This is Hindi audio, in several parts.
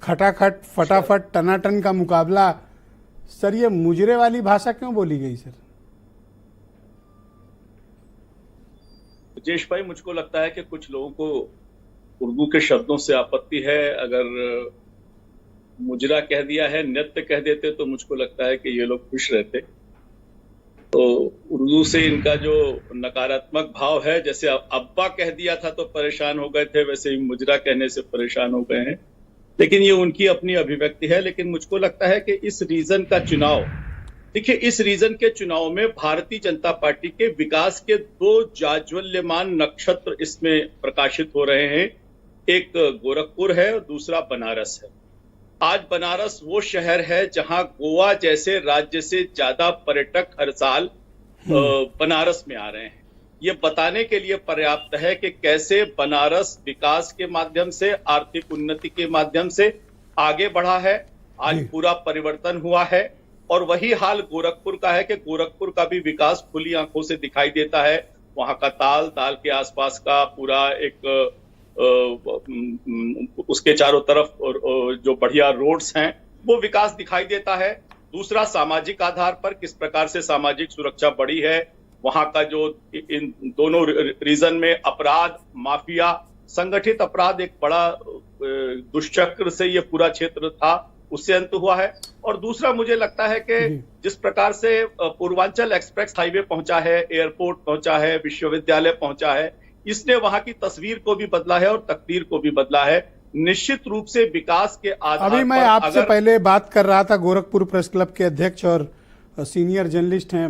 खटाखट फटाफट टनाटन का मुकाबला। सर ये मुजरे वाली भाषा क्यों बोली गई सर? राजेश भाई, मुझको लगता है कि कुछ लोगों को उर्दू के शब्दों से आपत्ति है। अगर मुजरा कह दिया है, नृत्य कह देते तो मुझको लगता है कि ये लोग खुश रहते। तो उर्दू से इनका जो नकारात्मक भाव है, जैसे अब्बा कह दिया था तो परेशान हो गए थे, वैसे ही मुजरा कहने से परेशान हो गए हैं। लेकिन ये उनकी अपनी अभिव्यक्ति है। लेकिन मुझको लगता है कि इस रीजन का चुनाव, देखिए, इस रीजन के चुनाव में भारतीय जनता पार्टी के विकास के दो जाज्वल्यमान नक्षत्र इसमें प्रकाशित हो रहे हैं। एक गोरखपुर है और दूसरा बनारस है। आज बनारस वो शहर है जहां गोवा जैसे राज्य से ज्यादा पर्यटक हर साल बनारस में आ रहे हैं। ये बताने के लिए पर्याप्त है कि कैसे बनारस विकास के माध्यम से, आर्थिक उन्नति के माध्यम से आगे बढ़ा है। आज पूरा परिवर्तन हुआ है। और वही हाल गोरखपुर का है कि गोरखपुर का भी विकास खुली आंखों से दिखाई देता है। वहां का ताल के आसपास का पूरा एक उसके चारों तरफ जो बढ़िया रोड्स हैं वो विकास दिखाई देता है। दूसरा, सामाजिक आधार पर किस प्रकार से सामाजिक सुरक्षा बढ़ी है। वहां का जो इन दोनों रीजन में अपराध, माफिया, संगठित अपराध एक बड़ा दुष्चक्र से ये पूरा क्षेत्र था, उससे अंत हुआ है। और दूसरा, मुझे लगता है कि जिस प्रकार से पूर्वांचल एक्सप्रेस हाईवे पहुंचा है, एयरपोर्ट पहुंचा है, विश्वविद्यालय पहुंचा है, इसने वहां की तस्वीर को भी बदला है और तकदीर को भी बदला है। निश्चित रूप से विकास के आधार अभी मैं आपसे पहले बात कर रहा था गोरखपुर प्रेस क्लब के अध्यक्ष और सीनियर जर्नलिस्ट हैं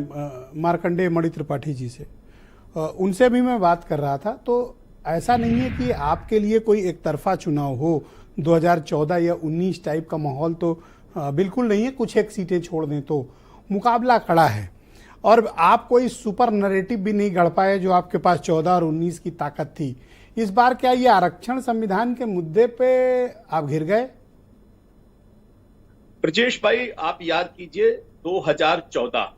मार्कंडेय मणि त्रिपाठी जी से, उनसे भी मैं बात कर रहा था। तो ऐसा नहीं है कि आपके लिए कोई एक तरफा चुनाव हो, 2014 या 19 टाइप का माहौल तो बिल्कुल नहीं है। कुछ एक सीटें छोड़ दें तो मुकाबला खड़ा है और आप कोई सुपर नैरेटिव भी नहीं गढ़ पाए जो आपके पास 14 और 19 की ताकत थी। इस बार क्या ये आरक्षण संविधान के मुद्दे पे आप घिर गए? ब्रजेश भाई, आप याद कीजिए 2014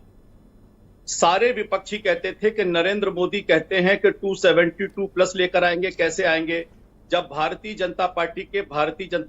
सारे विपक्षी कहते थे कि नरेंद्र मोदी कहते हैं कि 272 प्लस लेकर आएंगे। कैसे आएंगे जब भारतीय जनता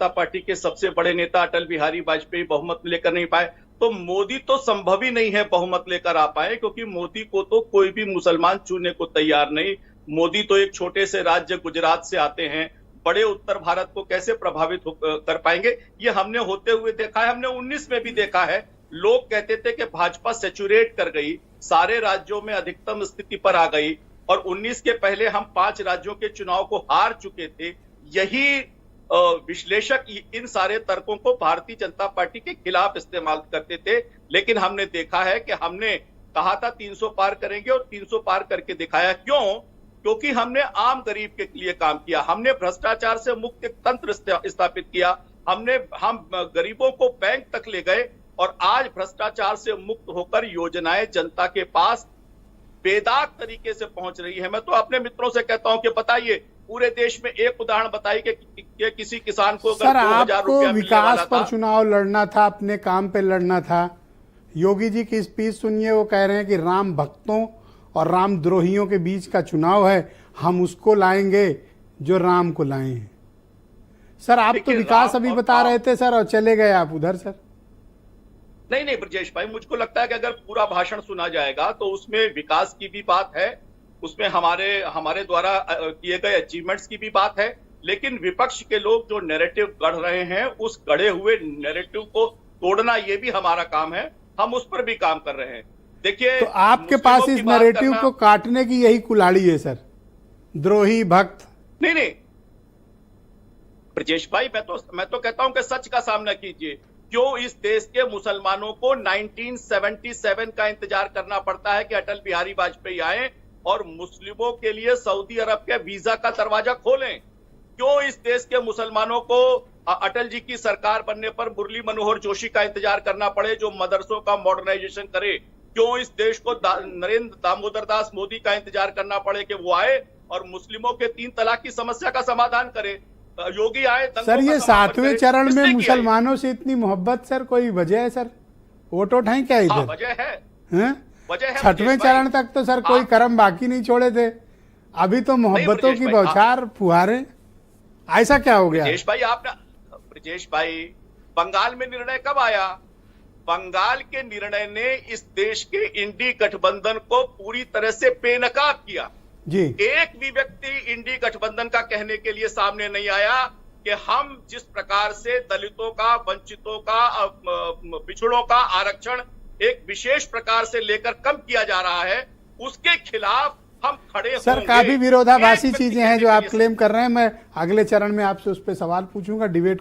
पार्टी के सबसे बड़े नेता अटल बिहारी वाजपेयी बहुमत लेकर नहीं पाए। तो मोदी तो संभव ही नहीं है बहुमत लेकर आ पाए, क्योंकि मोदी को तो कोई भी मुसलमान चुनने को तैयार नहीं। मोदी तो एक छोटे से राज्य गुजरात से आते हैं, बड़े उत्तर भारत को कैसे प्रभावित कर पाएंगे? ये हमने होते हुए देखा है, हमने 19 में भी देखा है। लोग कहते थे कि भाजपा सेचुरेट कर गई, सारे राज्यों में अधिकतम स्थिति पर आ गई, और 19 के पहले हम 5 राज्यों के चुनाव को हार चुके थे। यही विश्लेषक इन सारे तर्कों को भारतीय जनता पार्टी के खिलाफ इस्तेमाल करते थे। लेकिन हमने देखा है कि हमने कहा था 300 पार करेंगे और 300 पार करके दिखाया। क्यों? क्योंकि हमने आम गरीब के लिए काम किया, हमने भ्रष्टाचार से मुक्त एक तंत्र स्थापित किया, हम गरीबों को बैंक तक ले गए, और आज भ्रष्टाचार से मुक्त होकर योजनाएं जनता के पास बेदाग तरीके से पहुंच रही है। मैं तो अपने मित्रों से कहता हूं कि बताइए, पूरे देश में एक उदाहरण बताइए कि किसी किसान को सर आपको विकास पर चुनाव लड़ना था, अपने काम पे लड़ना था। योगी जी की स्पीच सुनिए, वो कह रहे हैं कि राम भक्तों और रामद्रोहियों के बीच का चुनाव है, हम उसको लाएंगे जो राम को लाए हैं। सर आप तो विकास अभी बता रहे थे सर, और चले गए आप उधर सर। नहीं ब्रजेश भाई, मुझको लगता है कि अगर पूरा भाषण सुना जाएगा तो उसमें विकास की भी बात है, उसमें हमारे द्वारा किए गए अचीवमेंट्स की भी बात है। लेकिन विपक्ष के लोग जो नैरेटिव गढ़ रहे हैं, उस गढ़े हुए नैरेटिव को तोड़ना ये भी हमारा काम है, हम उस पर भी काम कर रहे हैं। देखिए, तो आपके पास इस नैरेटिव को काटने की यही कुल्हाड़ी है सर, द्रोही भक्त। नहीं ब्रजेश भाई, मैं तो कहता हूं कि सच का सामना कीजिए। क्यों इस देश के मुसलमानों को 1977 का इंतजार करना पड़ता है कि अटल बिहारी वाजपेयी आए और मुस्लिमों के लिए सऊदी अरब के वीजा का दरवाजा खोलें? क्यों इस देश के मुसलमानों को अटल जी की सरकार बनने पर मुरली मनोहर जोशी का इंतजार करना पड़े जो मदरसों का मॉडर्नाइजेशन करे? क्यों इस देश को नरेंद्र दामोदर दास मोदी का इंतजार करना पड़े कि वो आए और मुस्लिमों के 3 तलाक की समस्या का समाधान करे? योगी आए सर, ये 7वें चरण में मुसलमानों से इतनी मोहब्बत सर, कोई वजह है सर? वोट उठाएं क्या इधर? वजह है, वजह है। 6वें चरण तक तो सर कोई कर्म बाकी नहीं छोड़े थे, अभी तो मोहब्बतों की बौछार फुहारे। ऐसा क्या हो गया? ब्रजेश ब्रजेश भाई, बंगाल में निर्णय कब आया? बंगाल के निर्णय ने इस देश के इंडी गठबंधन को पूरी तरह से बेनकाब किया। जी। एक भी व्यक्ति इंडी गठबंधन का कहने के लिए सामने नहीं आया कि हम जिस प्रकार से दलितों का, वंचितों का, पिछड़ों का आरक्षण एक विशेष प्रकार से लेकर कम किया जा रहा है, उसके खिलाफ हम खड़े होंगे। सर, काफी विरोधाभासी चीजें हैं जो आप क्लेम कर रहे हैं। मैं अगले चरण में आपसे उस पर सवाल पूछूंगा, डिबेट